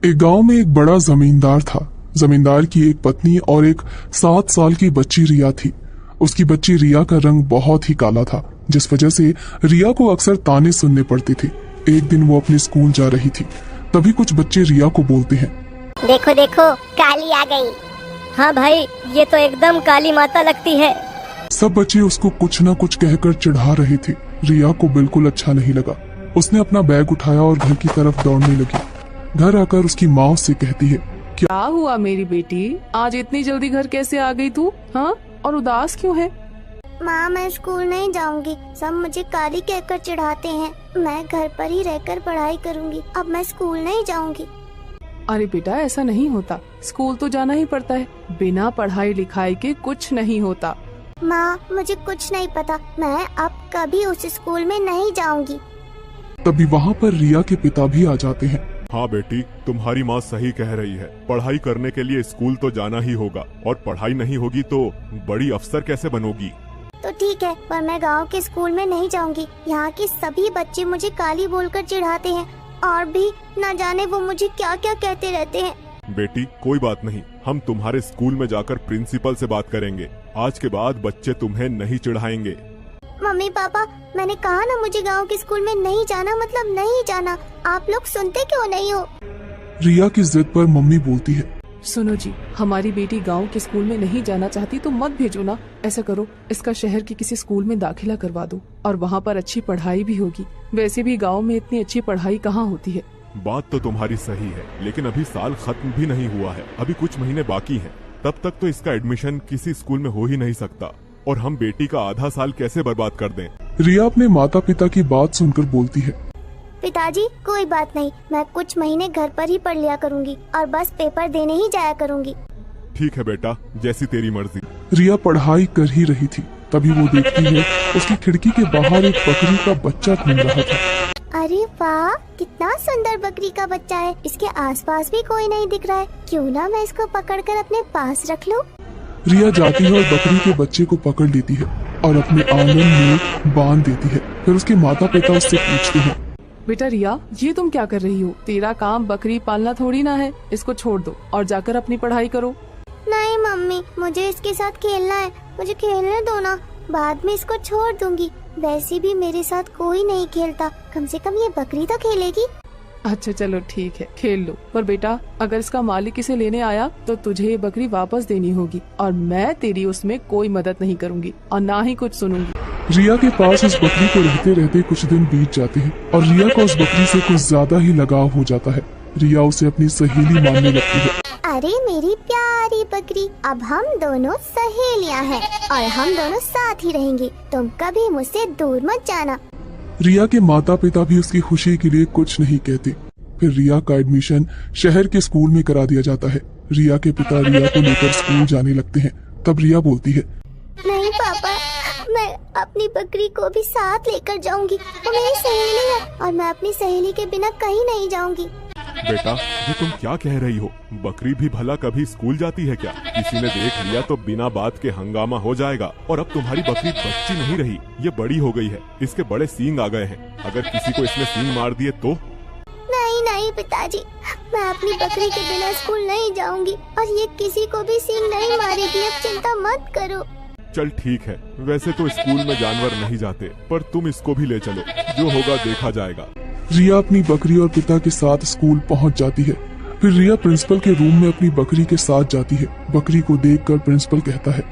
एक गांव में एक बड़ा जमींदार था। जमींदार की एक पत्नी और एक 7 साल की बच्ची रिया थी। उसकी बच्ची रिया का रंग बहुत ही काला था, जिस वजह से रिया को अक्सर ताने सुनने पड़ते थे। एक दिन वो अपने स्कूल जा रही थी, तभी कुछ बच्चे रिया को बोलते हैं, देखो देखो काली आ गई। हाँ भाई, ये तो एकदम काली माता लगती है। सब बच्चे उसको कुछ न कुछ कहकर चिढ़ा रहे थे। रिया को बिल्कुल अच्छा नहीं लगा। उसने अपना बैग उठाया और घर की तरफ दौड़ने लगी। घर आकर उसकी माँ उससे कहती है, क्या हुआ मेरी बेटी, आज इतनी जल्दी घर कैसे आ गई तू? हाँ, और उदास क्यों है? माँ मैं स्कूल नहीं जाऊंगी, सब मुझे काली कहकर चिढ़ाते हैं। मैं घर पर ही रहकर पढ़ाई करूंगी, अब मैं स्कूल नहीं जाऊंगी। अरे बेटा, ऐसा नहीं होता, स्कूल तो जाना ही पड़ता है। बिना पढ़ाई लिखाई के कुछ नहीं होता। माँ मुझे कुछ नहीं पता, मैं अब कभी उस स्कूल में नहीं जाऊंगी। तभी वहाँ पर रिया के पिता भी आ जाते हैं। हाँ बेटी, तुम्हारी माँ सही कह रही है। पढ़ाई करने के लिए स्कूल तो जाना ही होगा, और पढ़ाई नहीं होगी तो बड़ी अफसर कैसे बनोगी? तो ठीक है, पर मैं गांव के स्कूल में नहीं जाऊंगी। यहाँ के सभी बच्चे मुझे काली बोलकर चिढ़ाते हैं, और भी न जाने वो मुझे क्या क्या कहते रहते हैं। बेटी कोई बात नहीं, हम तुम्हारे स्कूल में जाकर प्रिंसिपल से बात करेंगे। आज के बाद बच्चे तुम्हें नहीं चिढ़ाएंगे। मम्मी पापा, मैंने कहा ना मुझे गांव के स्कूल में नहीं जाना, मतलब नहीं जाना। आप लोग सुनते क्यों नहीं हो? रिया की जिद पर मम्मी बोलती है, सुनो जी, हमारी बेटी गांव के स्कूल में नहीं जाना चाहती तो मत भेजो ना। ऐसा करो, इसका शहर के किसी स्कूल में दाखिला करवा दो, और वहाँ पर अच्छी पढ़ाई भी होगी। वैसे भी गांव में इतनी अच्छी पढ़ाई कहाँ होती है। बात तो तुम्हारी सही है, लेकिन अभी साल खत्म भी नहीं हुआ है, अभी कुछ महीने बाकी हैं। तब तक तो इसका एडमिशन किसी स्कूल में हो ही नहीं सकता, और हम बेटी का आधा साल कैसे बर्बाद कर दें? रिया अपने माता पिता की बात सुनकर बोलती है, पिताजी कोई बात नहीं, मैं कुछ महीने घर पर ही पढ़ लिया करूंगी और बस पेपर देने ही जाया करूंगी। ठीक है बेटा, जैसी तेरी मर्जी। रिया पढ़ाई कर ही रही थी, तभी वो देखती है उसकी खिड़की के बाहर एक बकरी का बच्चा घूम रहा था। अरे वाह, कितना सुंदर बकरी का बच्चा है। इसके आसपास भी कोई नहीं दिख रहा है, क्यों ना मैं इसको पकड़कर अपने पास रख लूं? रिया जाती है और बकरी के बच्चे को पकड़ लेती है और अपने आंगन में बांध देती है। फिर उसके माता पिता उससे पूछते हैं, बेटा रिया, ये तुम क्या कर रही हो? तेरा काम बकरी पालना थोड़ी ना है। इसको छोड़ दो और जाकर अपनी पढ़ाई करो। नहीं मम्मी, मुझे इसके साथ खेलना है, मुझे खेलने दो ना, बाद में इसको छोड़ दूंगी। वैसे भी मेरे साथ कोई नहीं खेलता, कम से कम ये बकरी तो खेलेगी। अच्छा चलो ठीक है, खेल लो, पर बेटा अगर इसका मालिक इसे लेने आया तो तुझे ये बकरी वापस देनी होगी, और मैं तेरी उसमें कोई मदद नहीं करूंगी और ना ही कुछ सुनूंगी। रिया के पास उस बकरी को रहते रहते कुछ दिन बीत जाते हैं और रिया को उस बकरी से कुछ ज्यादा ही लगाव हो जाता है। रिया उसे अपनी सहेली मानने लगती है। अरे मेरी प्यारी बकरी, अब हम दोनों सहेलियां हैं और हम दोनों साथ ही रहेंगे। तुम कभी मुझसे दूर मत जाना। रिया के माता पिता भी उसकी खुशी के लिए कुछ नहीं कहते। फिर रिया का एडमिशन शहर के स्कूल में करा दिया जाता है। रिया के पिता रिया को लेकर स्कूल जाने लगते हैं। तब रिया बोलती है, नहीं पापा, मैं अपनी बकरी को भी साथ लेकर जाऊंगी। वो मेरी सहेली है और मैं अपनी सहेली के बिना कहीं नहीं जाऊंगी। बेटा ये तुम क्या कह रही हो? बकरी भी भला कभी स्कूल जाती है क्या? किसी ने देख लिया तो बिना बात के हंगामा हो जाएगा। और अब तुम्हारी बकरी बच्ची नहीं रही, ये बड़ी हो गई है, इसके बड़े सींग आ गए हैं। अगर किसी को इसने सींग मार दिए तो? नहीं नहीं पिताजी, मैं अपनी बकरी के बिना स्कूल नहीं जाऊंगी और ये किसी को भी सींग नहीं मारेगी। अब चिंता मत करो। चल ठीक है, वैसे तो स्कूल में जानवर नहीं जाते, पर तुम इसको भी ले चलो, जो होगा देखा जाएगा। रिया अपनी बकरी और पिता के साथ स्कूल पहुंच जाती है। फिर रिया प्रिंसिपल के रूम में अपनी बकरी के साथ जाती है। बकरी को देखकर प्रिंसिपल कहता है,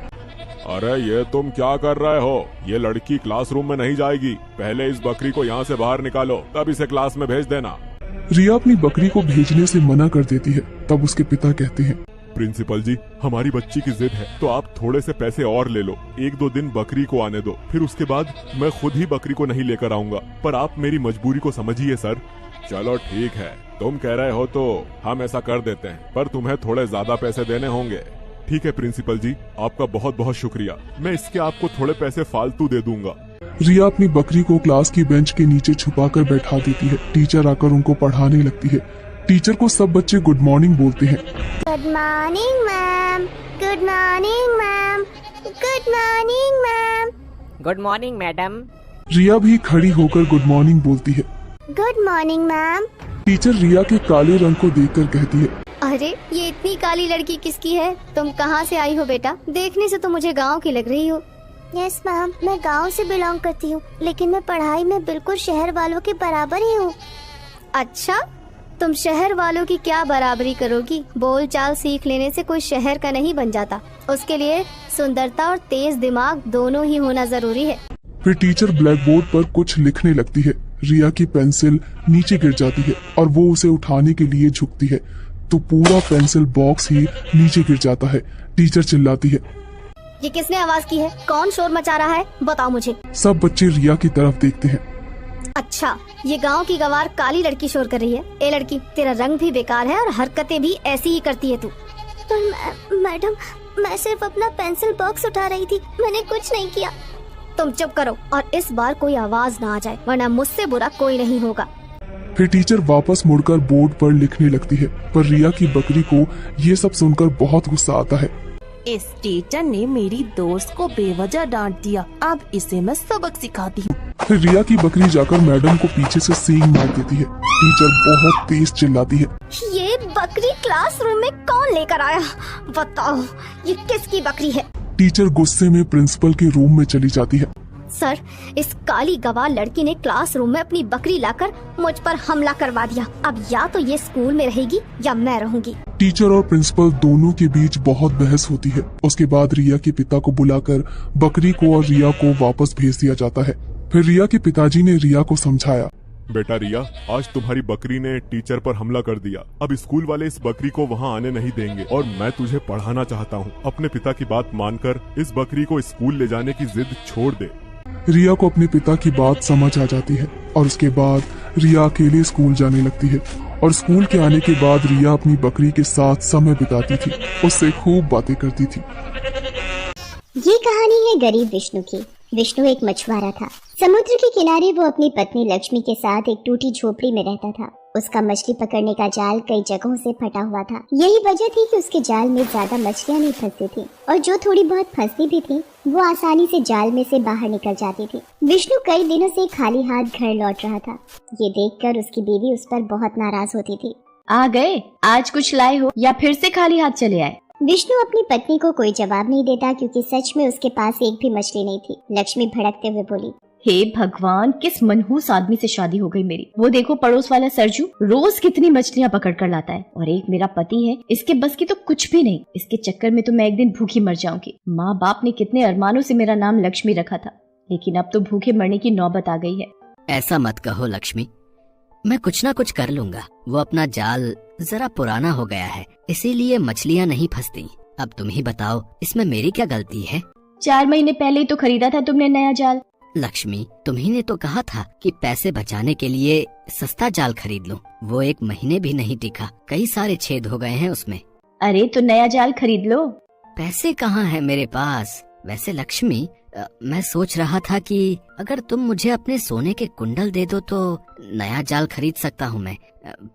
अरे ये तुम क्या कर रहे हो? ये लड़की क्लासरूम में नहीं जाएगी, पहले इस बकरी को यहाँ से बाहर निकालो, तब इसे क्लास में भेज देना। रिया अपनी बकरी को भेजने से मना कर देती है। तब उसके पिता कहते हैं, प्रिंसिपल जी, हमारी बच्ची की जिद है तो आप थोड़े से पैसे और ले लो। 1-2 दिन बकरी को आने दो, फिर उसके बाद मैं खुद ही बकरी को नहीं लेकर आऊंगा, पर आप मेरी मजबूरी को समझिए सर। चलो ठीक है, तुम कह रहे हो तो हम ऐसा कर देते हैं, पर तुम्हें थोड़े ज्यादा पैसे देने होंगे। ठीक है प्रिंसिपल जी, आपका बहुत बहुत शुक्रिया, मैं इसके आपको थोड़े पैसे फालतू दे दूंगा। रिया अपनी बकरी को क्लास की बेंच के नीचे छुपाकर बैठा देती है। टीचर आकर उनको पढ़ाने लगती है। टीचर को सब बच्चे गुड मॉर्निंग बोलते हैं। Good morning ma'am, good morning ma'am, good morning ma'am. Good morning madam. Riya भी खड़ी होकर गुड मॉर्निंग बोलती है। Good morning ma'am. Teacher Riya के काले रंग को देखकर कहती है, अरे ये इतनी काली लड़की किसकी है? तुम कहाँ से आई हो बेटा? देखने से तो मुझे गांव की लग रही हो। यस मैम, मैं गांव से बिलोंग करती हूँ, लेकिन मैं पढ़ाई में बिल्कुल शहर वालों के बराबर ही हूँ। अच्छा, तुम शहर वालों की क्या बराबरी करोगी? बोल चाल सीख लेने से कोई शहर का नहीं बन जाता। उसके लिए सुंदरता और तेज दिमाग दोनों ही होना जरूरी है। फिर टीचर ब्लैक बोर्ड पर कुछ लिखने लगती है। रिया की पेंसिल नीचे गिर जाती है और वो उसे उठाने के लिए झुकती है तो पूरा पेंसिल बॉक्स ही नीचे गिर जाता है। टीचर चिल्लाती है, ये किसने आवाज की है? कौन शोर मचा रहा है? बताओ मुझे। सब बच्चे रिया की तरफ देखते हैं। अच्छा, ये गांव की गंवार काली लड़की शोर कर रही है। ए लड़की, तेरा रंग भी बेकार है और हरकतें भी ऐसी ही करती है तू। पर मैडम, मैं सिर्फ अपना पेंसिल बॉक्स उठा रही थी, मैंने कुछ नहीं किया। तुम चुप करो और इस बार कोई आवाज ना आ जाए, वरना मुझसे बुरा कोई नहीं होगा। फिर टीचर वापस मुड़कर बोर्ड पर लिखने लगती है, पर रिया की बकरी को ये सब सुनकर बहुत गुस्सा आता है। इस टीचर ने मेरी दोस्त को बेवजह डांट दिया, अब इसे मैं सबक सिखाती हूँ। फिर रिया की बकरी जाकर मैडम को पीछे से सींग मार देती है। टीचर बहुत तेज चिल्लाती है, ये बकरी क्लासरूम में कौन लेकर आया? बताओ, ये किसकी बकरी है? टीचर गुस्से में प्रिंसिपल के रूम में चली जाती है। सर, इस काली गवार लड़की ने क्लासरूम में अपनी बकरी लाकर मुझ पर हमला करवा दिया। अब या तो ये स्कूल में रहेगी या मैं रहूंगी। टीचर और प्रिंसिपल दोनों के बीच बहुत बहस होती है। उसके बाद रिया के पिता को बुलाकर बकरी को और रिया को वापस भेज दिया जाता है। फिर रिया के पिताजी ने रिया को समझाया, बेटा रिया, आज तुम्हारी बकरी ने टीचर पर हमला कर दिया। अब स्कूल वाले इस बकरी को वहाँ आने नहीं देंगे और मैं तुझे पढ़ाना चाहता हूँ। अपने पिता की बात मानकर इस बकरी को स्कूल ले जाने की जिद छोड़ दे। रिया को अपने पिता की बात समझ आ जाती है और उसके बाद रिया अकेले स्कूल जाने लगती है। और स्कूल के आने के बाद रिया अपनी बकरी के साथ समय बिताती थी, उससे खूब बातें करती थी। ये कहानी है गरीब विष्णु की। विष्णु एक मछुआरा था। समुद्र के किनारे वो अपनी पत्नी लक्ष्मी के साथ एक टूटी झोपड़ी में रहता था। उसका मछली पकड़ने का जाल कई जगहों से फटा हुआ था। यही वजह थी कि उसके जाल में ज्यादा मछलियाँ नहीं फंसती थी और जो थोड़ी बहुत फंसती भी थी वो आसानी से जाल में से बाहर निकल जाती थी। विष्णु कई दिनों से खाली हाथ घर लौट रहा था। ये देखकर उसकी बीवी उस पर बहुत नाराज होती थी। आ गए, आज कुछ लाए हो या फिर से खाली हाथ चले आए? विष्णु अपनी पत्नी को कोई जवाब नहीं देता क्योंकि सच में उसके पास एक भी मछली नहीं थी। लक्ष्मी भड़कते हुए बोली, हे भगवान, किस मनहूस आदमी से शादी हो गई मेरी। वो देखो पड़ोस वाला सरजू रोज कितनी मछलियाँ पकड़ कर लाता है और एक मेरा पति है, इसके बस की तो कुछ भी नहीं। इसके चक्कर में तो मैं एक दिन भूखी मर जाऊंगी। माँ बाप ने कितने अरमानों से मेरा नाम लक्ष्मी रखा था, लेकिन अब तो भूखे मरने की नौबत आ गई है। ऐसा मत कहो लक्ष्मी, मैं कुछ ना कुछ कर लूंगा। वो अपना जाल जरा पुराना हो गया है, इसीलिए मछलियाँ नहीं फंसती। अब तुम ही बताओ, इसमें मेरी क्या गलती है? 4 महीने पहले ही तो खरीदा था तुमने नया जाल। लक्ष्मी, तुम्ही ने तो कहा था कि पैसे बचाने के लिए सस्ता जाल खरीद लूं। वो 1 महीने भी नहीं टिका, कई सारे छेद हो गए हैं उसमें। अरे तो नया जाल खरीद लो। पैसे कहाँ है मेरे पास? वैसे लक्ष्मी, मैं सोच रहा था कि अगर तुम मुझे अपने सोने के कुंडल दे दो तो नया जाल खरीद सकता हूँ मैं,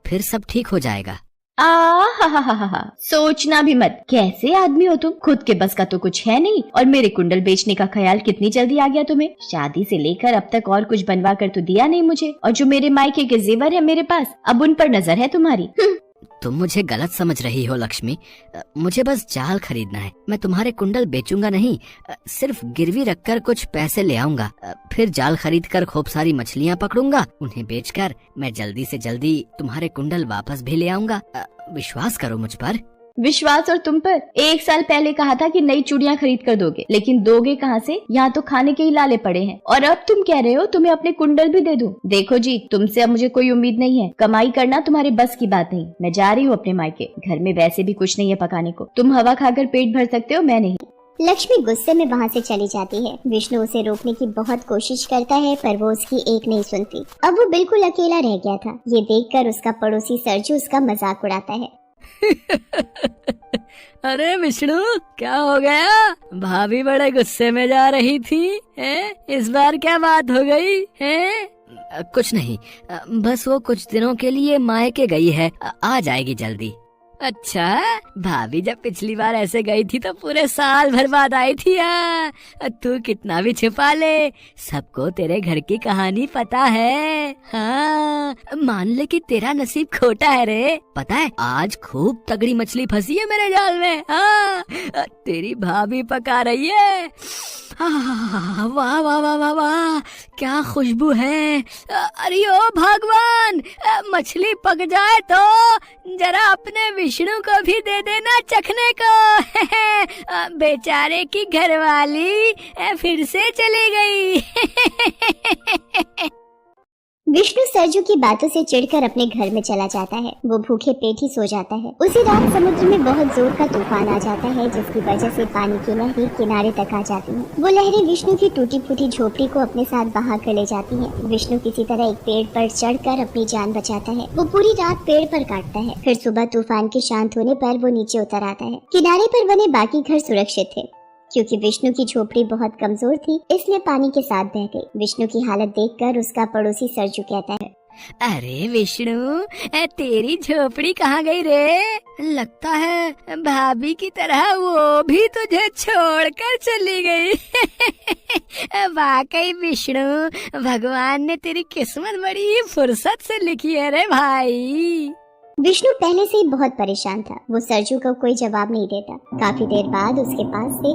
फिर सब ठीक हो जाएगा। हा, सोचना भी मत। कैसे आदमी हो तुम? खुद के बस का तो कुछ है नहीं और मेरे कुंडल बेचने का ख्याल कितनी जल्दी आ गया तुम्हें? शादी से लेकर अब तक और कुछ बनवा कर तो दिया नहीं मुझे, और जो मेरे मायके के जेवर है मेरे पास, अब उन पर नजर है तुम्हारी। तुम मुझे गलत समझ रही हो लक्ष्मी। मुझे बस जाल खरीदना है। मैं तुम्हारे कुंडल बेचूंगा नहीं, सिर्फ गिरवी रखकर कुछ पैसे ले आऊंगा। फिर जाल खरीदकर खूब सारी मछलियाँ पकड़ूंगा, उन्हें बेचकर मैं जल्दी से जल्दी तुम्हारे कुंडल वापस भी ले आऊंगा। विश्वास करो मुझ पर। विश्वास और तुम पर? 1 साल पहले कहा था कि नई चूड़ियां खरीद कर दोगे, लेकिन दोगे कहाँ से? यहाँ तो खाने के ही लाले पड़े हैं। और अब तुम कह रहे हो तुम्हें अपने कुंडल भी दे दूं। देखो जी, तुमसे अब मुझे कोई उम्मीद नहीं है। कमाई करना तुम्हारे बस की बात नहीं। मैं जा रही हूँ अपने मायके। घर में वैसे भी कुछ नहीं है पकाने को। तुम हवा खाकर पेट भर सकते हो, मैं नहीं। लक्ष्मी गुस्से में वहाँ से चली जाती है। विष्णु उसे रोकने की बहुत कोशिश करता है पर वो उसकी एक नहीं सुनती। अब वो बिल्कुल अकेला रह गया था। ये देखकर उसका पड़ोसी सरजू उसका मजाक उड़ाता है। अरे विष्णु, क्या हो गया? भाभी बड़े गुस्से में जा रही थी, हैं? इस बार क्या बात हो गई है? कुछ नहीं, बस वो कुछ दिनों के लिए मायके गई है, आ जाएगी जल्दी। अच्छा, भाभी जब पिछली बार ऐसे गई थी तो पूरे साल भर बाद आई थी। तू कितना भी छुपा ले, सबको तेरे घर की कहानी पता है। हाँ, मान ले कि तेरा नसीब खोटा है रे। पता है आज खूब तगड़ी मछली फंसी है मेरे जाल में। हाँ, तेरी भाभी पका रही है। वाह वाह वाह वाह वाह, क्या खुशबू है। अरे ओ भगवान, मछली पक जाए तो जरा अपने विष्णु को भी दे देना चखने को। बेचारे की घरवाली फिर से चली गई। विष्णु सरजू की बातों से चिढ़कर अपने घर में चला जाता है। वो भूखे पेट ही सो जाता है। उसी रात समुद्र में बहुत जोर का तूफान आ जाता है, जिसकी वजह से पानी की लहरें किनारे तक आ जाती हैं। वो लहरें विष्णु की टूटी फूटी झोपड़ी को अपने साथ बहा कर ले जाती हैं। विष्णु किसी तरह एक पेड़ पर चढ़कर अपनी जान बचाता है। वो पूरी रात पेड़ पर काटता है। फिर सुबह तूफान के शांत होने पर वो नीचे उतर आता है। किनारे पर बने बाकी घर सुरक्षित थे, क्योंकि विष्णु की झोपड़ी बहुत कमजोर थी, इसलिए पानी के साथ बह गई। विष्णु की हालत देखकर उसका पड़ोसी सरजू कहता है, अरे विष्णु, तेरी झोपड़ी कहाँ गई रे? लगता है भाभी की तरह वो भी तुझे छोड़कर चली गई। वाकई विष्णु, भगवान ने तेरी किस्मत बड़ी फुर्सत से लिखी है रे भाई। विष्णु पहले से ही बहुत परेशान था। वो सरजू को कोई जवाब नहीं देता। काफी देर बाद उसके पास से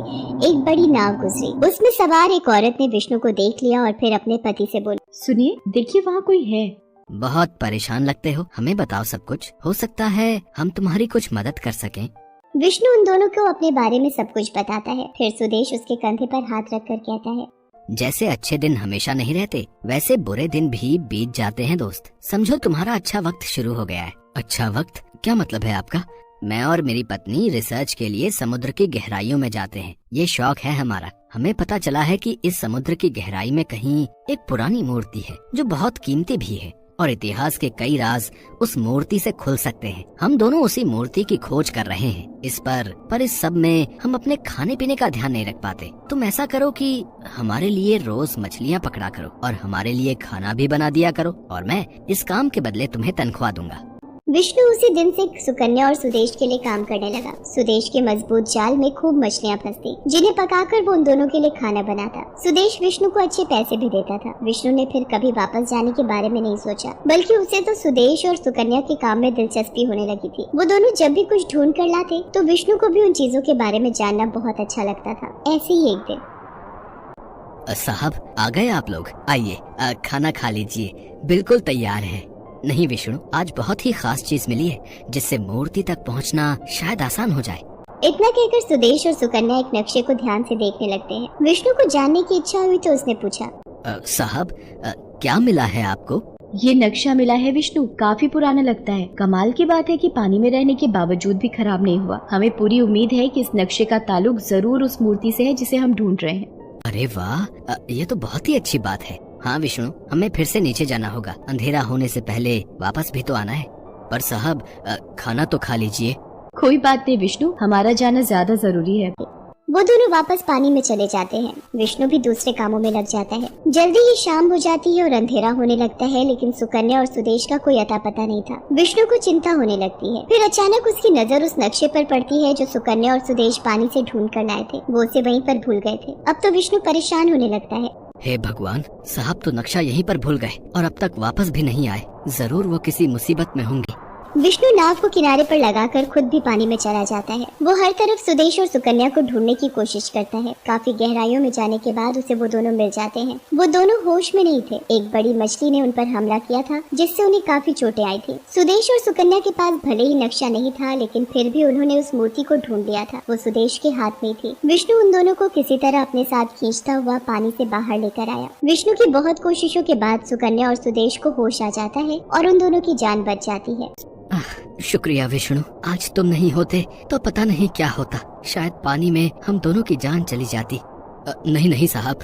एक बड़ी नाव गुजरी। उसमें सवार एक औरत ने विष्णु को देख लिया और फिर अपने पति से बोली, सुनिए, देखिए वहाँ कोई है। बहुत परेशान लगते हो, हमें बताओ सब कुछ। हो सकता है हम तुम्हारी कुछ मदद कर सकें। विष्णु उन दोनों को अपने बारे में सब कुछ बताता है। फिर सुदेश उसके कंधे पर हाथ रखकर कहता है, जैसे अच्छे दिन हमेशा नहीं रहते, वैसे बुरे दिन भी बीत जाते हैं दोस्त। समझो तुम्हारा अच्छा वक्त शुरू हो गया है। अच्छा वक्त? क्या मतलब है आपका? मैं और मेरी पत्नी रिसर्च के लिए समुद्र की गहराइयों में जाते हैं। ये शौक है हमारा। हमें पता चला है कि इस समुद्र की गहराई में कहीं एक पुरानी मूर्ति है जो बहुत कीमती भी है, और इतिहास के कई राज उस मूर्ति से खुल सकते हैं। हम दोनों उसी मूर्ति की खोज कर रहे हैं। इस पर इस सब में हम अपने खाने पीने का ध्यान नहीं रख पाते। तुम ऐसा करो कि हमारे लिए रोज मछलियाँ पकड़ा करो और हमारे लिए खाना भी बना दिया करो, और मैं इस काम के बदले तुम्हें तनख्वाह दूंगा। विष्णु उसी दिन से सुकन्या और सुदेश के लिए काम करने लगा। सुदेश के मजबूत जाल में खूब मछलियाँ फंसती, जिन्हें पकाकर वो उन दोनों के लिए खाना बनाता। सुदेश विष्णु को अच्छे पैसे भी देता था। विष्णु ने फिर कभी वापस जाने के बारे में नहीं सोचा, बल्कि उसे तो सुदेश और सुकन्या के काम में दिलचस्पी होने लगी थी। वो दोनों जब भी कुछ ढूंढ कर लाते तो विष्णु को भी उन चीजों के बारे में जानना बहुत अच्छा लगता था। ऐसे ही एक दिन, साहब आ गए आप लोग, आइए खाना खा लीजिए, बिल्कुल तैयार है। नहीं विष्णु, आज बहुत ही खास चीज मिली है जिससे मूर्ति तक पहुंचना शायद आसान हो जाए। इतना कहकर सुदेश और सुकन्या एक नक्शे को ध्यान से देखने लगते हैं। विष्णु को जानने की इच्छा हुई तो उसने पूछा, साहब क्या मिला है आपको? ये नक्शा मिला है विष्णु, काफी पुराना लगता है। कमाल की बात है कि पानी में रहने के बावजूद भी खराब नहीं हुआ। हमें पूरी उम्मीद है कि इस नक्शे का ताल्लुक जरूर उस मूर्ति से है जिसे हम ढूंढ रहे हैं। अरे वाह, ये तो बहुत ही अच्छी बात है। हाँ विष्णु, हमें फिर से नीचे जाना होगा। अंधेरा होने से पहले वापस भी तो आना है। पर साहब खाना तो खा लीजिए। कोई बात नहीं विष्णु, हमारा जाना ज्यादा जरूरी है। वो दोनों वापस पानी में चले जाते हैं। विष्णु भी दूसरे कामों में लग जाता है। जल्दी ही शाम हो जाती है और अंधेरा होने लगता है, लेकिन सुकन्या और सुदेश का कोई अता पता नहीं था। विष्णु को चिंता होने लगती है। फिर अचानक उसकी नजर उस नक्शे पर पड़ती है जो सुकन्या और सुदेश पानी से ढूंढ कर लाए थे। वो उसे वहीं पर भूल गए थे। अब तो विष्णु परेशान होने लगता है। हे भगवान, साहब तो नक्शा यहीं पर भूल गए और अब तक वापस भी नहीं आए। जरूर वो किसी मुसीबत में होंगे। विष्णु नाव को किनारे पर लगाकर खुद भी पानी में चला जाता है। वो हर तरफ सुदेश और सुकन्या को ढूंढने की कोशिश करता है। काफी गहराइयों में जाने के बाद उसे वो दोनों मिल जाते हैं। वो दोनों होश में नहीं थे। एक बड़ी मछली ने उन पर हमला किया था, जिससे उन्हें काफी चोटें आई थी। सुदेश और सुकन्या के पास भले ही नक्शा नहीं था, लेकिन फिर भी उन्होंने उस मूर्ति को ढूंढ लिया था। वो सुदेश के हाथ में थी। विष्णु उन दोनों को किसी तरह अपने साथ खींचता हुआ पानी से बाहर लेकर आया। विष्णु की बहुत कोशिशों के बाद सुकन्या और सुदेश को होश आ जाता है और उन दोनों की जान बच जाती है। शुक्रिया विष्णु, आज तुम नहीं होते तो पता नहीं क्या होता। शायद पानी में हम दोनों की जान चली जाती। नहीं नहीं साहब,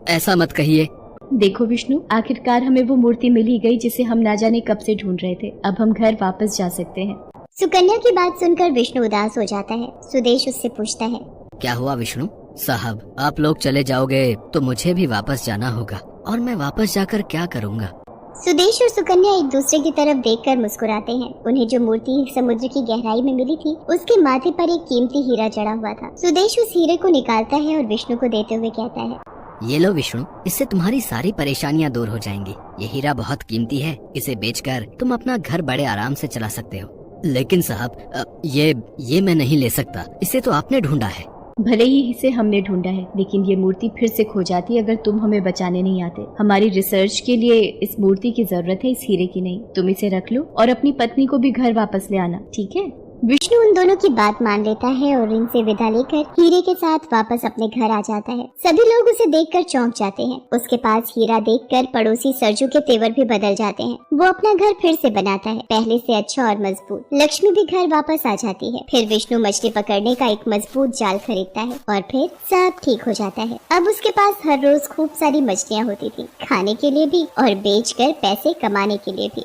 ऐसा मत कहिए। देखो विष्णु, आखिरकार हमें वो मूर्ति मिल ही गई जिसे हम ना जाने कब से ढूंढ रहे थे। अब हम घर वापस जा सकते हैं। सुकन्या की बात सुनकर विष्णु उदास हो जाता है। सुदेश उससे पूछता है, क्या हुआ विष्णु? साहब, आप लोग चले जाओगे तो मुझे भी वापस जाना होगा, और मैं वापस जाकर क्या करूँगा? सुदेश और सुकन्या एक दूसरे की तरफ देखकर मुस्कुराते हैं। उन्हें जो मूर्ति समुद्र की गहराई में मिली थी उसके माथे पर एक कीमती हीरा जड़ा हुआ था। सुदेश उस हीरे को निकालता है और विष्णु को देते हुए कहता है, ये लो विष्णु, इससे तुम्हारी सारी परेशानियाँ दूर हो जाएंगी। ये हीरा बहुत कीमती है, इसे बेचकर तुम अपना घर बड़े आराम से चला सकते हो। लेकिन साहब ये मैं नहीं ले सकता, इसे तो आपने ढूंढा है। भले ही इसे हमने ढूंढा है, लेकिन ये मूर्ति फिर से खो जाती अगर तुम हमें बचाने नहीं आते। हमारी रिसर्च के लिए इस मूर्ति की जरूरत है, इस हीरे की नहीं। तुम इसे रख लो और अपनी पत्नी को भी घर वापस ले आना, ठीक है? विष्णु उन दोनों की बात मान लेता है और इनसे विदा लेकर हीरे के साथ वापस अपने घर आ जाता है। सभी लोग उसे देखकर चौंक जाते हैं। उसके पास हीरा देखकर पड़ोसी सरजू के तेवर भी बदल जाते हैं। वो अपना घर फिर से बनाता है, पहले से अच्छा और मजबूत। लक्ष्मी भी घर वापस आ जाती है। फिर विष्णु मछली पकड़ने का एक मजबूत जाल खरीदता है और फिर सब ठीक हो जाता है। अब उसके पास हर रोज खूब सारी मछलियाँ होती थी, खाने के लिए भी और बेचकर पैसे कमाने के लिए भी।